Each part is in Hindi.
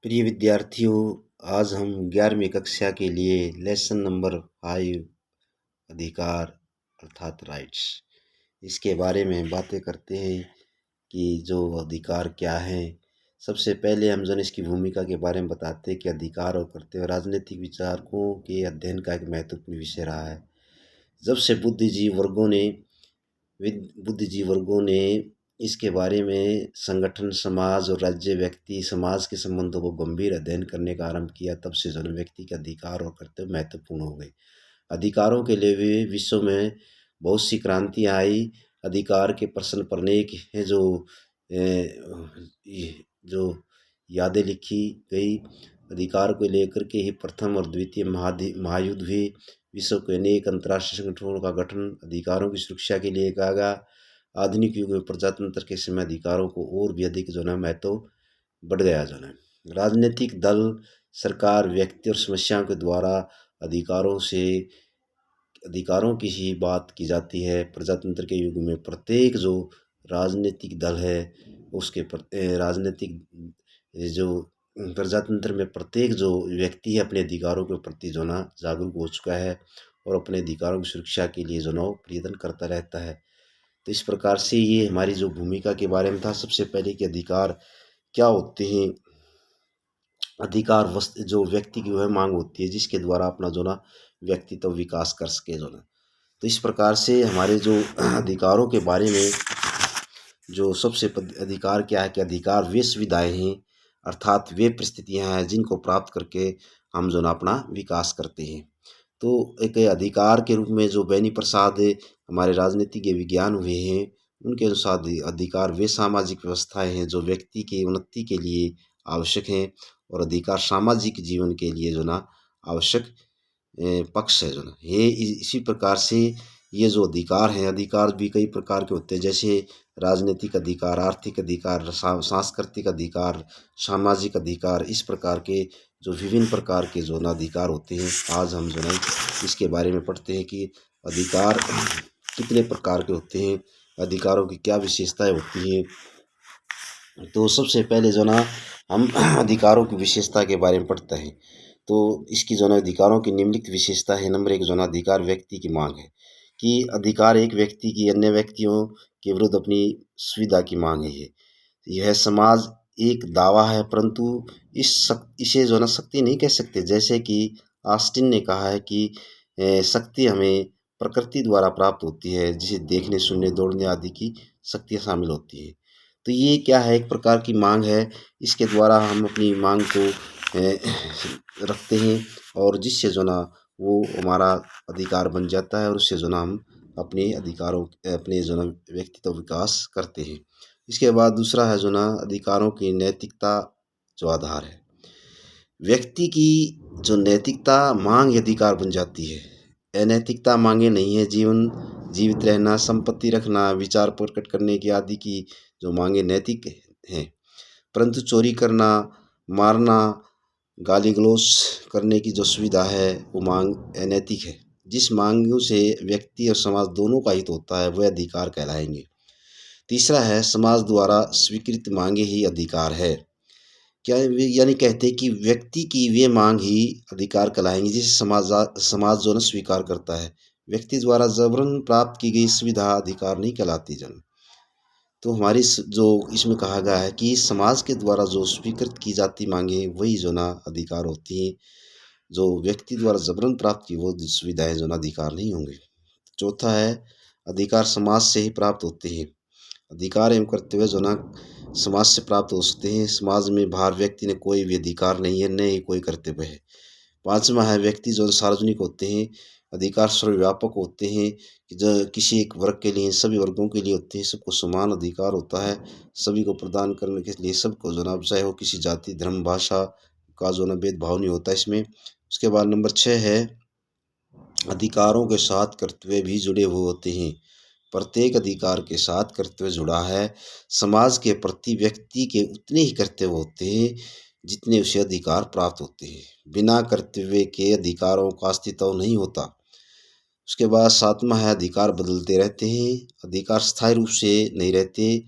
प्रिय विद्यार्थियों, आज हम 11वीं कक्षा के लिए लेसन नंबर 5 अधिकार अर्थात राइट्स इसके बारे में बातें करते हैं कि जो अधिकार क्या हैं। सबसे पहले हम जो इसकी भूमिका के बारे में बताते हैं कि अधिकार और कर्तव्य राजनीतिक विचारकों के अध्ययन का एक महत्वपूर्ण विषय रहा है। जब से बुद्धिजीवी वर्गों ने इसके बारे में संगठन, समाज और राज्य, व्यक्ति, समाज के संबंधों को गंभीर अध्ययन करने का आरंभ किया, तब से जन व्यक्ति के अधिकार और कर्तव्य महत्वपूर्ण हो गए। अधिकारों के लिए भी विश्व में बहुत सी क्रांतियाँ आई। अधिकार के प्रश्न पर अनेक है जो यादें लिखी गई। अधिकार को लेकर के ही प्रथम और द्वितीय महायुद्ध भी, विश्व के अनेक अंतर्राष्ट्रीय संगठनों का गठन अधिकारों की सुरक्षा के लिए किया गया। आधुनिक युग में प्रजातंत्र के समय अधिकारों को और भी अधिक महत्व बढ़ गया। राजनीतिक दल, सरकार, व्यक्ति और समस्याओं के द्वारा अधिकारों की ही बात की जाती है। प्रजातंत्र के युग में प्रत्येक जो राजनीतिक दल है उसके जो प्रजातंत्र में प्रत्येक जो व्यक्ति है अपने अधिकारों के प्रति जागरूक हो चुका है और अपने अधिकारों की सुरक्षा के लिए प्रयत्न करता रहता है। तो इस प्रकार से ये हमारी जो भूमिका के बारे में था। सबसे पहले कि अधिकार क्या होते हैं। अधिकार जो व्यक्ति की वह मांग होती है जिसके द्वारा अपना व्यक्तित्व विकास कर सके। तो इस प्रकार से हमारे जो अधिकारों के बारे में जो सबसे अधिकार क्या है कि अधिकार वे सुविधाएं हैं अर्थात वे परिस्थितियां हैं जिनको प्राप्त करके हम अपना विकास करते हैं। तो एक अधिकार के रूप में जो बेनी प्रसाद हमारे राजनीतिज्ञ विज्ञान हुए हैं, उनके अनुसार अधिकार वे सामाजिक व्यवस्थाएं हैं जो व्यक्ति की उन्नति के लिए आवश्यक हैं और अधिकार सामाजिक जीवन के लिए आवश्यक पक्ष है। ये इसी प्रकार से ये जो अधिकार हैं, अधिकार भी कई प्रकार के होते हैं, जैसे राजनीतिक अधिकार, आर्थिक अधिकार, सांस्कृतिक अधिकार, सामाजिक अधिकार। इस प्रकार के जो विभिन्न प्रकार के अधिकार होते हैं, आज हम इसके बारे में पढ़ते हैं कि अधिकार कितने प्रकार के होते हैं, अधिकारों की क्या विशेषताएं होती हैं। तो सबसे पहले हम अधिकारों की विशेषता के बारे में पढ़ते हैं। तो इसकी अधिकारों की निम्नलिखित विशेषता है। नंबर 1 अधिकार व्यक्ति की मांग है कि अधिकार एक व्यक्ति की अन्य व्यक्तियों के विरुद्ध अपनी सुविधा की मांग है। यह समाज एक दावा है, परंतु इसे शक्ति नहीं कह सकते। जैसे कि ऑस्टिन ने कहा है कि शक्ति हमें प्रकृति द्वारा प्राप्त होती है, जिसे देखने, सुनने, दौड़ने आदि की शक्तियाँ शामिल होती है। तो ये क्या है, एक प्रकार की मांग है। इसके द्वारा हम अपनी मांग को रखते हैं और जिससे वो हमारा अधिकार बन जाता है और उससे हम अपने अधिकारों अपने व्यक्तित्व विकास करते हैं। इसके बाद दूसरा है अधिकारों की नैतिकता जो आधार है। व्यक्ति की जो नैतिकता मांग अधिकार बन जाती है। अनैतिकता मांगे नहीं है। जीवित रहना, संपत्ति रखना, विचार प्रकट करने की आदि की जो मांगे नैतिक हैं, परंतु चोरी करना, मारना, गाली गलौज करने की जो सुविधा है वो मांग अनैतिक है। जिस मांगों से व्यक्ति और समाज दोनों का हित होता है वह अधिकार कहलाएंगे। तीसरा है समाज द्वारा स्वीकृत मांगे ही अधिकार है। क्या यानी कहते हैं कि व्यक्ति की वे मांग ही अधिकार कहलाएंगी जिसे समाज स्वीकार करता है। व्यक्ति द्वारा जबरन प्राप्त की गई सुविधा अधिकार नहीं कहलाती। तो हमारी जो इसमें कहा गया है कि समाज के द्वारा जो स्वीकृत की जाती मांगे वही अधिकार होती हैं। जो व्यक्ति द्वारा जबरन प्राप्त की वो सुविधाएं अधिकार नहीं होंगे। चौथा है अधिकार समाज से ही प्राप्त होते हैं। अधिकार एवं कर्तव्य समाज से प्राप्त हो सकते हैं। समाज में बाहर व्यक्ति ने कोई भी अधिकार नहीं है, न ही कोई कर्तव्य है। पांचवा है व्यक्ति सार्वजनिक होते हैं। अधिकार सर्वव्यापक होते हैं कि जो किसी एक वर्ग के लिए सभी वर्गों के लिए होते हैं। सबको समान अधिकार होता है, सभी को प्रदान करने के लिए सबको चाहे वो किसी जाति, धर्म, भाषा का भेदभाव नहीं होता इसमें। उसके बाद नंबर 6 है अधिकारों के साथ कर्तव्य भी जुड़े हुए होते हैं। प्रत्येक अधिकार के साथ कर्तव्य जुड़ा है। समाज के प्रति व्यक्ति के उतने ही कर्तव्य होते हैं जितने उसे अधिकार प्राप्त होते हैं। बिना कर्तव्य के अधिकारों का अस्तित्व नहीं होता। उसके बाद 7वां है अधिकार बदलते रहते हैं। अधिकार स्थायी रूप से नहीं रहते।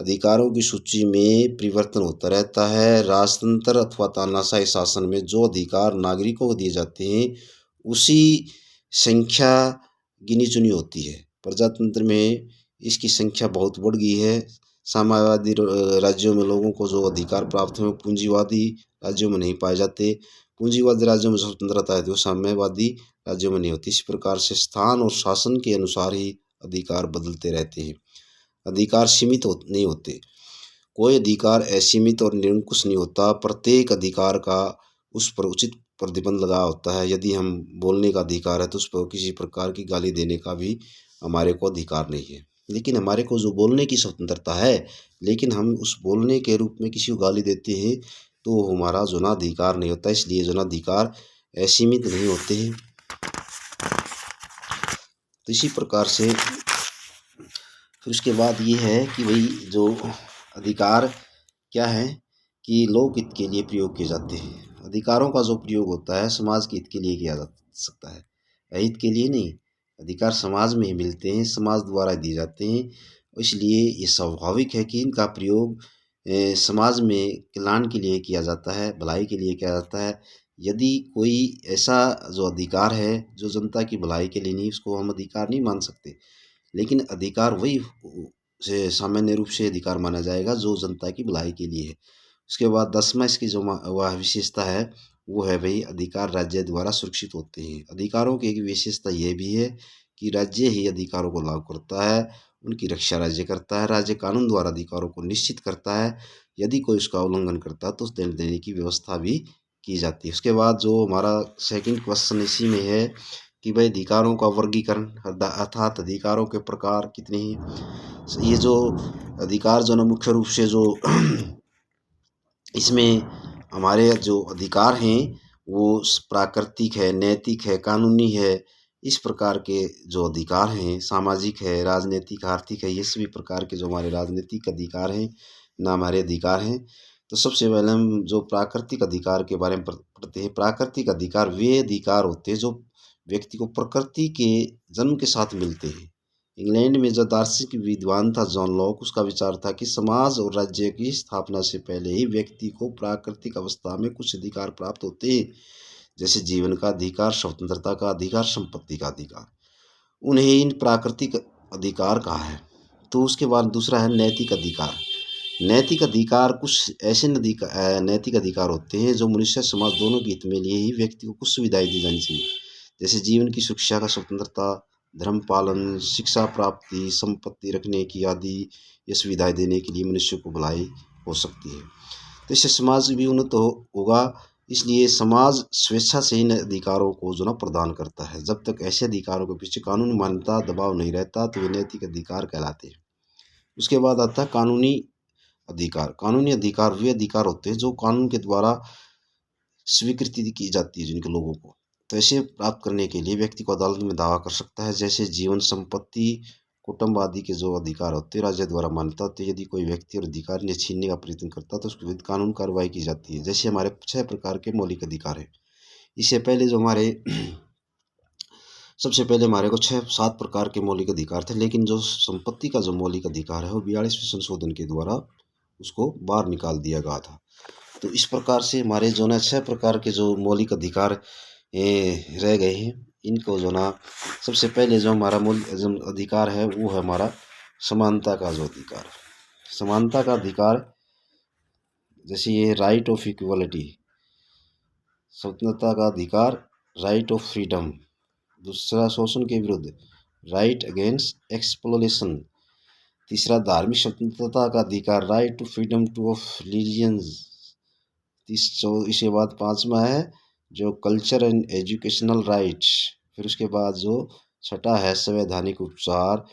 अधिकारों की सूची में परिवर्तन होता रहता है। राजतंत्र अथवा तानाशाही शासन में जो अधिकार नागरिकों को दिए जाते हैं उसी संख्या गिनी चुनी होती है। प्रजातंत्र में इसकी संख्या बहुत बढ़ गई है। साम्यवादी राज्यों में लोगों को जो अधिकार प्राप्त हुए पूंजीवादी राज्यों में नहीं पाए जाते। पूंजीवादी राज्यों में स्वतंत्रता है जो साम्यवादी राज्यों में नहीं होती। इस प्रकार से स्थान और शासन के अनुसार ही अधिकार बदलते रहते हैं। अधिकार सीमित नहीं होते। कोई अधिकार असीमित और निरंकुश नहीं होता। प्रत्येक अधिकार का उस पर उचित प्रतिबंध लगा होता है। यदि हम बोलने का अधिकार है तो उस पर किसी प्रकार की गाली देने का भी हमारे को अधिकार नहीं है। लेकिन हमारे को जो बोलने की स्वतंत्रता है, लेकिन हम उस बोलने के रूप में किसी को गाली देते हैं तो हमारा जो ना अधिकार नहीं होता। इसलिए जो ना अधिकार असीमित नहीं होते हैं। तो इसी प्रकार से फिर उसके बाद ये है कि भाई जो अधिकार क्या है कि लोक हित के लिए प्रयोग किए जाते हैं। अधिकारों का जो प्रयोग होता है समाज के हित के लिए किया जा सकता है, अहित के लिए नहीं। अधिकार समाज में ही मिलते हैं, समाज द्वारा दिए जाते हैं। इसलिए ये स्वाभाविक है कि इनका प्रयोग समाज में कल्याण के लिए किया जाता है, भलाई के लिए किया जाता है। यदि कोई ऐसा जो अधिकार है जो जनता की भलाई के लिए नहीं, उसको हम अधिकार नहीं मान सकते। लेकिन अधिकार वही से सामान्य रूप से अधिकार माना जाएगा जो जनता की भलाई के लिए है। उसके बाद 10वां इसकी जो वह विशेषता है वो है भाई अधिकार राज्य द्वारा सुरक्षित होते हैं। अधिकारों की एक विशेषता यह भी है कि राज्य ही अधिकारों को लागू करता है, उनकी रक्षा राज्य करता है। राज्य कानून द्वारा अधिकारों को निश्चित करता है। यदि कोई उसका उल्लंघन करता है तो उस दंड देने की व्यवस्था भी की जाती है। उसके बाद जो हमारा सेकंड क्वेश्चन इसी में है कि भाई अधिकारों का वर्गीकरण अर्थात अधिकारों के प्रकार कितने हैं। ये जो अधिकार जो ना मुख्य रूप से जो इसमें हमारे जो अधिकार हैं वो प्राकृतिक है, नैतिक है, कानूनी है। इस प्रकार के जो अधिकार हैं, सामाजिक है, राजनीतिक, आर्थिक है, ये सभी प्रकार के जो हमारे राजनीतिक अधिकार हैं ना हमारे अधिकार हैं। तो सबसे पहले हम जो प्राकृतिक अधिकार के बारे में पढ़ते हैं। प्राकृतिक अधिकार वे अधिकार होते हैं जो व्यक्ति को प्रकृति के जन्म के साथ मिलते हैं। इंग्लैंड में जो दार्शनिक विद्वान था जॉन लॉक, उसका विचार था कि समाज और राज्य की स्थापना से पहले ही व्यक्ति को प्राकृतिक अवस्था में कुछ अधिकार प्राप्त होते हैं, जैसे जीवन का अधिकार, स्वतंत्रता का अधिकार, संपत्ति का अधिकार। उन्हें इन प्राकृतिक अधिकार कहा है। तो उसके बाद दूसरा है नैतिक अधिकार। नैतिक अधिकार कुछ ऐसे नैतिक अधिकार होते हैं जो मनुष्य समाज दोनों के हित में लिए ही व्यक्ति को कुछ सुविधाएं दी जानी चाहिए, जैसे जीवन की शिक्षा का स्वतंत्रता, धर्म पालन, शिक्षा प्राप्ति, संपत्ति रखने की आदि। ये सुविधाएं देने के लिए मनुष्य को भलाई हो सकती है। तो इससे समाज भी उन्नत होगा। इसलिए समाज स्वेच्छा से इन अधिकारों को जो ना प्रदान करता है। जब तक ऐसे अधिकारों के पीछे कानूनी मान्यता दबाव नहीं रहता तो वे नैतिक अधिकार कहलाते हैं। उसके बाद आता है कानूनी अधिकार। कानूनी अधिकार वे अधिकार होते हैं जो कानून के द्वारा स्वीकृति की जाती है जिनके लोगों को। तो ऐसे प्राप्त करने के लिए व्यक्ति को अदालत में दावा कर सकता है, जैसे जीवन, संपत्ति, कुटुंब आदि के जो अधिकार होते हैं राज्य द्वारा मान्यता होती है। यदि कोई व्यक्ति और अधिकार ने छीनने का प्रयत्न करता है तो उसके विरुद्ध कानून कार्रवाई की जाती है। जैसे हमारे 6 प्रकार के मौलिक अधिकार है। इससे पहले जो हमारे सबसे पहले हमारे को 6-7 प्रकार के मौलिक अधिकार थे, लेकिन जो संपत्ति का जो मौलिक अधिकार है वो 42वें संशोधन के द्वारा उसको बाहर निकाल दिया गया था। तो इस प्रकार से हमारे जो ना 6 प्रकार के जो मौलिक अधिकार रह गए हैं। इनको जो ना सबसे पहले जो हमारा मूल अधिकार है वो है हमारा समानता का जो अधिकार। समानता का अधिकार जैसे ये राइट ऑफ इक्वलिटी, स्वतंत्रता का अधिकार राइट ऑफ फ्रीडम, दूसरा शोषण के विरुद्ध राइट अगेंस्ट एक्सप्लोरेशन, तीसरा धार्मिक स्वतंत्रता का अधिकार right to freedom to of religions, इसके बाद 5वां है जो कल्चर एंड एजुकेशनल राइट्स। फिर उसके बाद जो 6ठा है संवैधानिक उपचार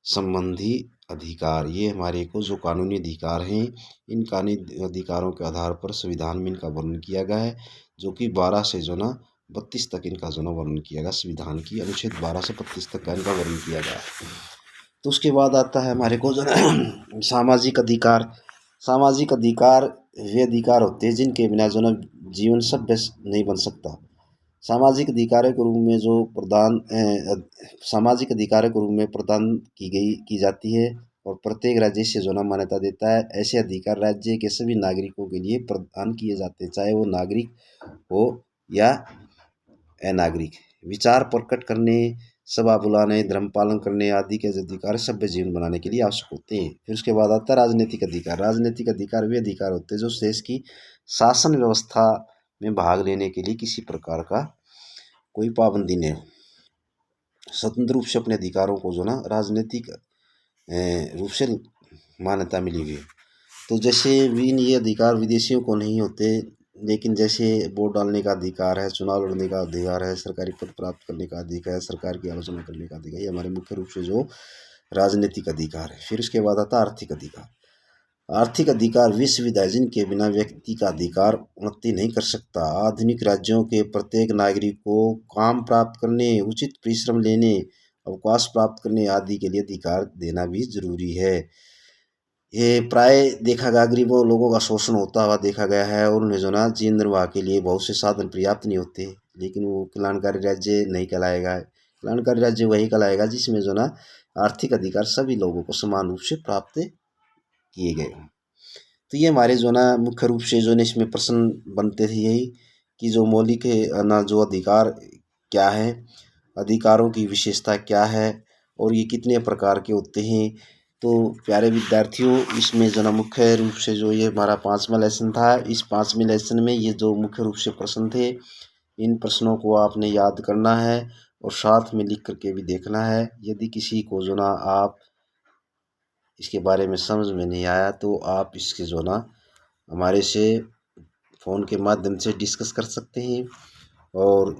संबंधी अधिकार। ये हमारे को जो कानूनी अधिकार हैं, इन कानूनी अधिकारों के आधार पर संविधान में इनका वर्णन किया गया है, जो कि 12 से जो ना 32 तक इनका जो ना वर्णन किया गया। संविधान की अनुच्छेद 12 से 32 तक का इनका वर्णन किया गया। तो उसके बाद आता है हमारे को जो सामाजिक अधिकार। सामाजिक अधिकार वे अधिकार होते हैं जिनके बिना जो ना जीवन सभ्य नहीं बन सकता। सामाजिक अधिकारों के रूप में जो प्रदान सामाजिक अधिकारों के रूप में प्रदान की जाती है और प्रत्येक राज्य से जो ना मान्यता देता है। ऐसे अधिकार राज्य के सभी नागरिकों के लिए प्रदान किए जाते हैं, चाहे वो नागरिक हो या अनागरिक। विचार प्रकट करने, सभा बुलाने, धर्म पालन करने आदि के अधिकार सभ्य जीवन बनाने के लिए आवश्यक होते हैं। फिर उसके बाद आता है राजनीतिक अधिकार। राजनीतिक अधिकार वे अधिकार होते हैं जो देश की शासन व्यवस्था में भाग लेने के लिए किसी प्रकार का कोई पाबंदी नहीं हो, स्वतंत्र रूप से अपने अधिकारों को जो ना राजनीतिक रूप से मान्यता मिली हुई है। तो जैसे भी ये अधिकार विदेशियों को नहीं होते, लेकिन जैसे वोट डालने का अधिकार है, चुनाव लड़ने का अधिकार है, सरकारी पद प्राप्त करने का अधिकार है, सरकार की आलोचना करने का अधिकार है, ये हमारे मुख्य रूप से जो राजनीतिक अधिकार है। फिर उसके बाद आता है आर्थिक अधिकार। आर्थिक अधिकार वे सुविधा जिनके बिना व्यक्ति का अधिकार उन्नति नहीं कर सकता। आधुनिक राज्यों के प्रत्येक नागरिक को काम प्राप्त करने, उचित परिश्रम लेने, अवकाश प्राप्त करने आदि के लिए अधिकार देना भी जरूरी है। ये प्राय देखा गया गरीबों लोगों का शोषण होता हुआ देखा गया है, और उन्हें जो ना जीवन निर्वाह के लिए बहुत से साधन पर्याप्त नहीं होते, लेकिन वो कल्याणकारी राज्य नहीं कहलाएगा। कल्याणकारी राज्य वही कहलाएगा जिसमें जो ना आर्थिक अधिकार सभी लोगों को समान रूप से प्राप्त किए गए हों। तो ये हमारे जो ना मुख्य रूप से जो ना इसमें प्रश्न बनते थे यही कि जो मौलिक है ना जो अधिकार क्या है, अधिकारों की विशेषता क्या है और ये कितने प्रकार के होते हैं। तो प्यारे विद्यार्थियों, इसमें जो ना मुख्य रूप से जो ये हमारा 5वां लेसन था, इस 5वें लेसन में ये जो मुख्य रूप से प्रश्न थे, इन प्रश्नों को आपने याद करना है और साथ में लिख करके भी देखना है। यदि किसी को जो ना आप इसके बारे में समझ में नहीं आया तो आप इसके जो ना हमारे से फ़ोन के माध्यम से डिस्कस कर सकते हैं, और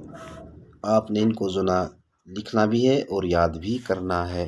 आपने इनको जो ना लिखना भी है और याद भी करना है।